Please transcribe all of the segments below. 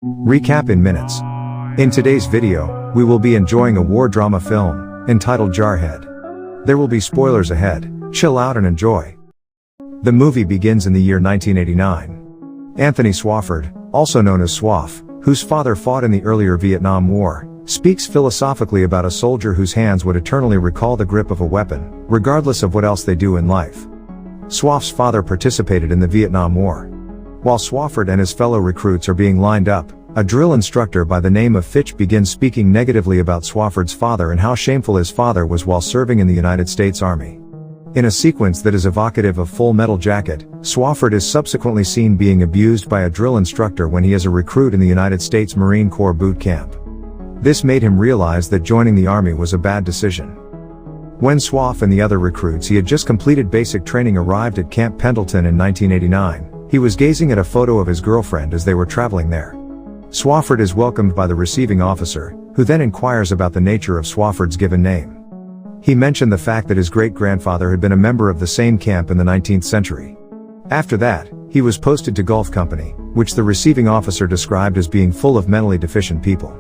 Recap in minutes. In today's video, we will be enjoying a war drama film, entitled Jarhead. There will be spoilers ahead, chill out and enjoy. The movie begins in the year 1989. Anthony Swofford, also known as Swaff, whose father fought in the earlier Vietnam War, speaks philosophically about a soldier whose hands would eternally recall the grip of a weapon, regardless of what else they do in life. Swaff's father participated in the Vietnam War. While Swofford and his fellow recruits are being lined up, a drill instructor by the name of Fitch begins speaking negatively about Swofford's father and how shameful his father was while serving in the United States Army. In a sequence that is evocative of Full Metal Jacket, Swofford is subsequently seen being abused by a drill instructor when he is a recruit in the United States Marine Corps boot camp. This made him realize that joining the Army was a bad decision. When Swaff and the other recruits he had just completed basic training arrived at Camp Pendleton in 1989, he was gazing at a photo of his girlfriend as they were traveling there. Swofford is welcomed by the receiving officer, who then inquires about the nature of Swofford's given name. He mentioned the fact that his great-grandfather had been a member of the same camp in the 19th century. After that, he was posted to Gulf Company, which the receiving officer described as being full of mentally deficient people.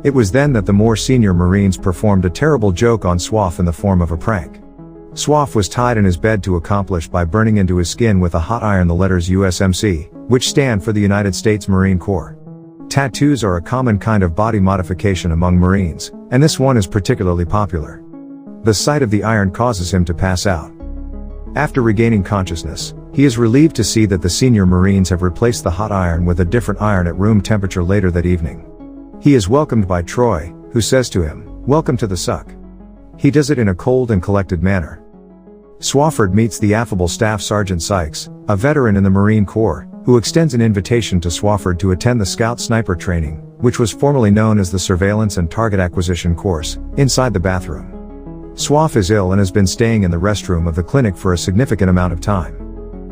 It was then that the more senior Marines performed a terrible joke on Swaff in the form of a prank. Swaff was tied in his bed to accomplish by burning into his skin with a hot iron the letters USMC, which stand for the United States Marine Corps. Tattoos are a common kind of body modification among Marines, and this one is particularly popular. The sight of the iron causes him to pass out. After regaining consciousness, he is relieved to see that the senior Marines have replaced the hot iron with a different iron at room temperature later that evening. He is welcomed by Troy, who says to him, "Welcome to the suck." He does it in a cold and collected manner. Swofford meets the affable Staff Sergeant Sykes, a veteran in the Marine Corps, who extends an invitation to Swofford to attend the Scout Sniper training, which was formerly known as the Surveillance and Target Acquisition course, inside the bathroom. Swaff is ill and has been staying in the restroom of the clinic for a significant amount of time.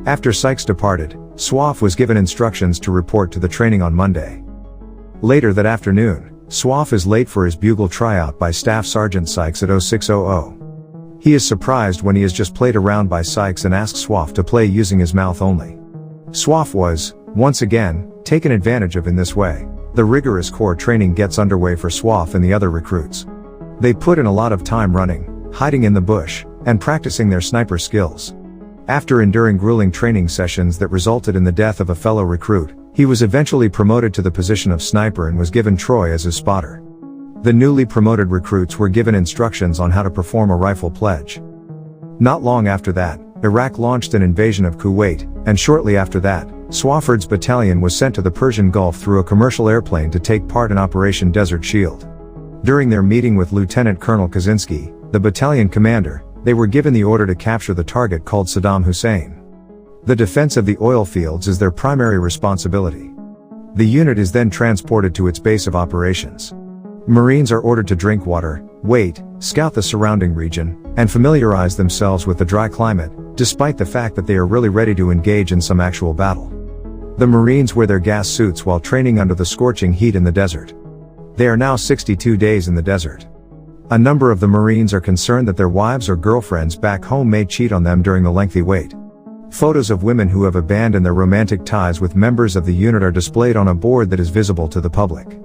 After Sykes departed, Swaff was given instructions to report to the training on Monday. Later that afternoon, Swaff is late for his bugle tryout by Staff Sergeant Sykes at 0600. He is surprised when he is just played around by Sykes and asks Swaff to play using his mouth only. Swaff was, once again, taken advantage of in this way. The rigorous Corps training gets underway for Swaff and the other recruits. They put in a lot of time running, hiding in the bush, and practicing their sniper skills. After enduring grueling training sessions that resulted in the death of a fellow recruit, he was eventually promoted to the position of sniper and was given Troy as his spotter. The newly promoted recruits were given instructions on how to perform a rifle pledge. Not long after that, Iraq launched an invasion of Kuwait, and shortly after that, Swofford's battalion was sent to the Persian Gulf through a commercial airplane to take part in Operation Desert Shield. During their meeting with Lieutenant Colonel Kaczynski, the battalion commander, they were given the order to capture the target called Saddam Hussein. The defense of the oil fields is their primary responsibility. The unit is then transported to its base of operations. Marines are ordered to drink water, wait, scout the surrounding region, and familiarize themselves with the dry climate, despite the fact that they are really ready to engage in some actual battle. The Marines wear their gas suits while training under the scorching heat in the desert. They are now 62 days in the desert. A number of the Marines are concerned that their wives or girlfriends back home may cheat on them during the lengthy wait. Photos of women who have abandoned their romantic ties with members of the unit are displayed on a board that is visible to the public.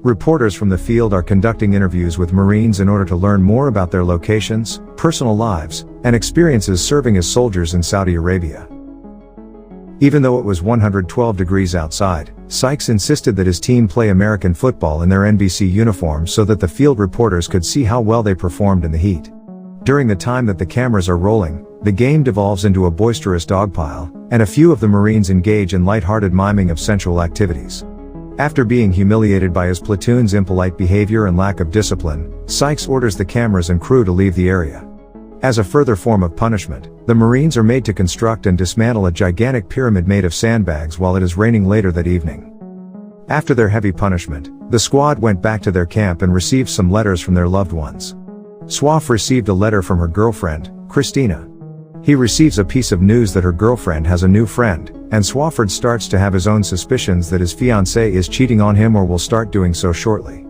Reporters from the field are conducting interviews with Marines in order to learn more about their locations, personal lives, and experiences serving as soldiers in Saudi Arabia. Even though it was 112 degrees outside, Sykes insisted that his team play American football in their NBC uniforms so that the field reporters could see how well they performed in the heat. During the time that the cameras are rolling, the game devolves into a boisterous dogpile, and a few of the Marines engage in light-hearted miming of sensual activities. After being humiliated by his platoon's impolite behavior and lack of discipline, Sykes orders the cameras and crew to leave the area. As a further form of punishment, the Marines are made to construct and dismantle a gigantic pyramid made of sandbags while it is raining later that evening. After their heavy punishment, the squad went back to their camp and received some letters from their loved ones. Swaff received a letter from her girlfriend, Christina. He receives a piece of news that her girlfriend has a new friend, and Swofford starts to have his own suspicions that his fiancée is cheating on him or will start doing so shortly.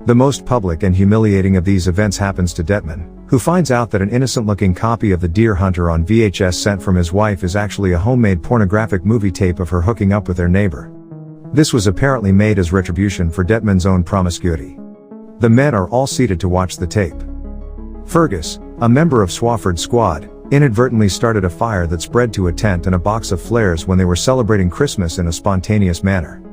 The most public and humiliating of these events happens to Detman, who finds out that an innocent-looking copy of The Deer Hunter on VHS sent from his wife is actually a homemade pornographic movie tape of her hooking up with their neighbor. This was apparently made as retribution for Detman's own promiscuity. The men are all seated to watch the tape. Fergus, a member of Swafford's squad, inadvertently started a fire that spread to a tent and a box of flares when they were celebrating Christmas in a spontaneous manner.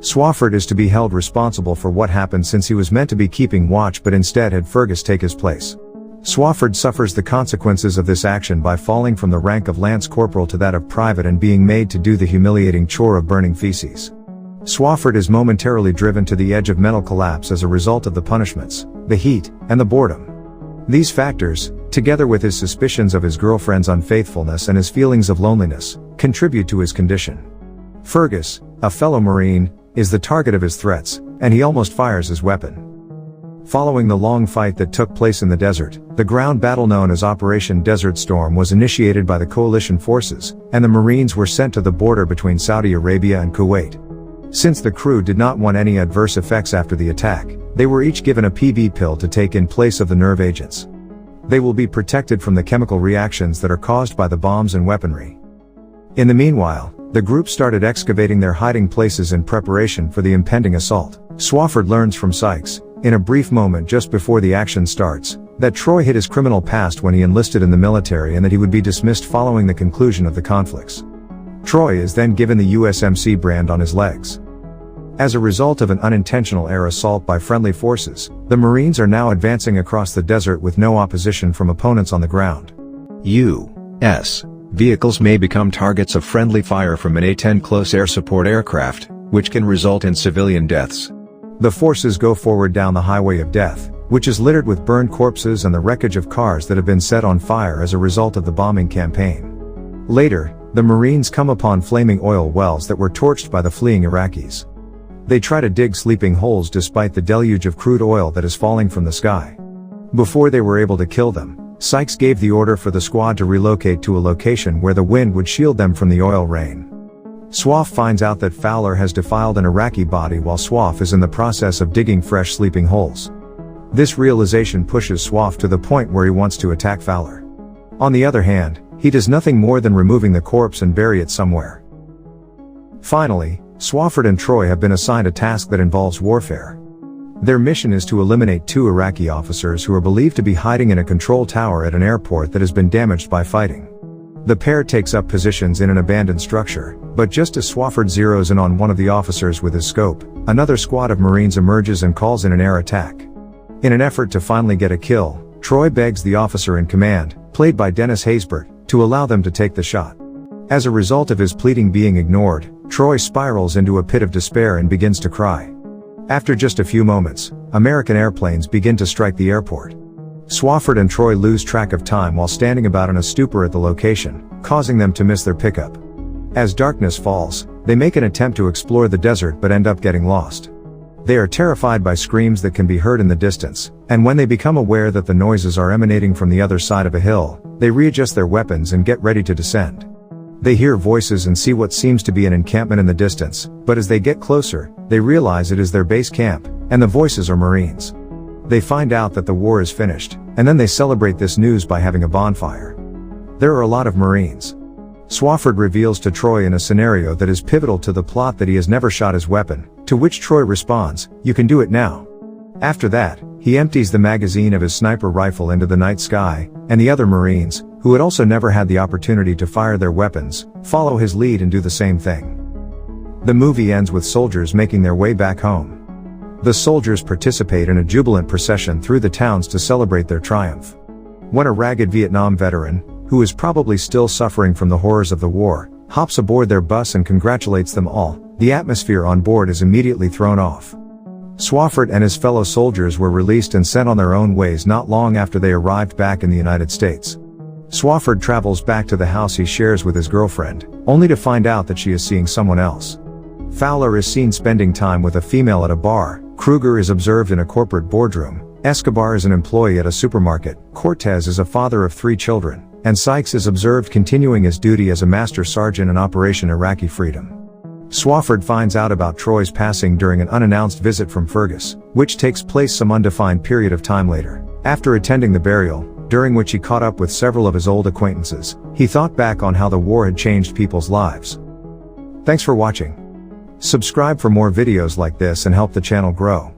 Swafford is to be held responsible for what happened since he was meant to be keeping watch but instead had Fergus take his place. Swafford suffers the consequences of this action by falling from the rank of lance corporal to that of private and being made to do the humiliating chore of burning feces. Swafford is momentarily driven to the edge of mental collapse as a result of the punishments, the heat, and the boredom. These factors, together with his suspicions of his girlfriend's unfaithfulness and his feelings of loneliness, contribute to his condition. Fergus, a fellow Marine, is the target of his threats, and he almost fires his weapon. Following the long fight that took place in the desert, the ground battle known as Operation Desert Storm was initiated by the coalition forces, and the Marines were sent to the border between Saudi Arabia and Kuwait. Since the crew did not want any adverse effects after the attack, they were each given a PB pill to take in place of the nerve agents. They will be protected from the chemical reactions that are caused by the bombs and weaponry. In the meanwhile, the group started excavating their hiding places in preparation for the impending assault. Swafford learns from Sykes, in a brief moment just before the action starts, that Troy hid his criminal past when he enlisted in the military and that he would be dismissed following the conclusion of the conflicts. Troy is then given the USMC brand on his legs. As a result of an unintentional air assault by friendly forces, the Marines are now advancing across the desert with no opposition from opponents on the ground. U.S. vehicles may become targets of friendly fire from an A-10 close air support aircraft, which can result in civilian deaths. The forces go forward down the highway of death, which is littered with burned corpses and the wreckage of cars that have been set on fire as a result of the bombing campaign. Later, the Marines come upon flaming oil wells that were torched by the fleeing Iraqis. They try to dig sleeping holes despite the deluge of crude oil that is falling from the sky. Before they were able to kill them, Sykes gave the order for the squad to relocate to a location where the wind would shield them from the oil rain. Swaff finds out that Fowler has defiled an Iraqi body while Swaff is in the process of digging fresh sleeping holes. This realization pushes Swaff to the point where he wants to attack Fowler. On the other hand, he does nothing more than removing the corpse and bury it somewhere. Finally, Swafford and Troy have been assigned a task that involves warfare. Their mission is to eliminate 2 Iraqi officers who are believed to be hiding in a control tower at an airport that has been damaged by fighting. The pair takes up positions in an abandoned structure, but just as Swafford zeroes in on one of the officers with his scope, another squad of Marines emerges and calls in an air attack. In an effort to finally get a kill, Troy begs the officer in command, played by Dennis Haysbert, to allow them to take the shot. As a result of his pleading being ignored, Troy spirals into a pit of despair and begins to cry. After just a few moments, American airplanes begin to strike the airport. Swafford and Troy lose track of time while standing about in a stupor at the location, causing them to miss their pickup. As darkness falls, they make an attempt to explore the desert but end up getting lost. They are terrified by screams that can be heard in the distance, and when they become aware that the noises are emanating from the other side of a hill, they readjust their weapons and get ready to descend. They hear voices and see what seems to be an encampment in the distance, but as they get closer, they realize it is their base camp, and the voices are Marines. They find out that the war is finished, and then they celebrate this news by having a bonfire. There are a lot of Marines. Swafford reveals to Troy in a scenario that is pivotal to the plot that he has never shot his weapon, to which Troy responds, "You can do it now." After that, he empties the magazine of his sniper rifle into the night sky, and the other Marines, who had also never had the opportunity to fire their weapons, follow his lead and do the same thing. The movie ends with soldiers making their way back home. The soldiers participate in a jubilant procession through the towns to celebrate their triumph. When a ragged Vietnam veteran, who is probably still suffering from the horrors of the war, hops aboard their bus and congratulates them all, the atmosphere on board is immediately thrown off. Swafford and his fellow soldiers were released and sent on their own ways not long after they arrived back in the United States. Swafford travels back to the house he shares with his girlfriend, only to find out that she is seeing someone else. Fowler is seen spending time with a female at a bar, Kruger is observed in a corporate boardroom, Escobar is an employee at a supermarket, Cortez is a father of 3 children, and Sykes is observed continuing his duty as a master sergeant in Operation Iraqi Freedom. Swafford finds out about Troy's passing during an unannounced visit from Fergus, which takes place some undefined period of time later. After attending the burial, during which he caught up with several of his old acquaintances, he thought back on how the war had changed people's lives. Thanks for watching. Subscribe for more videos like this and help the channel grow.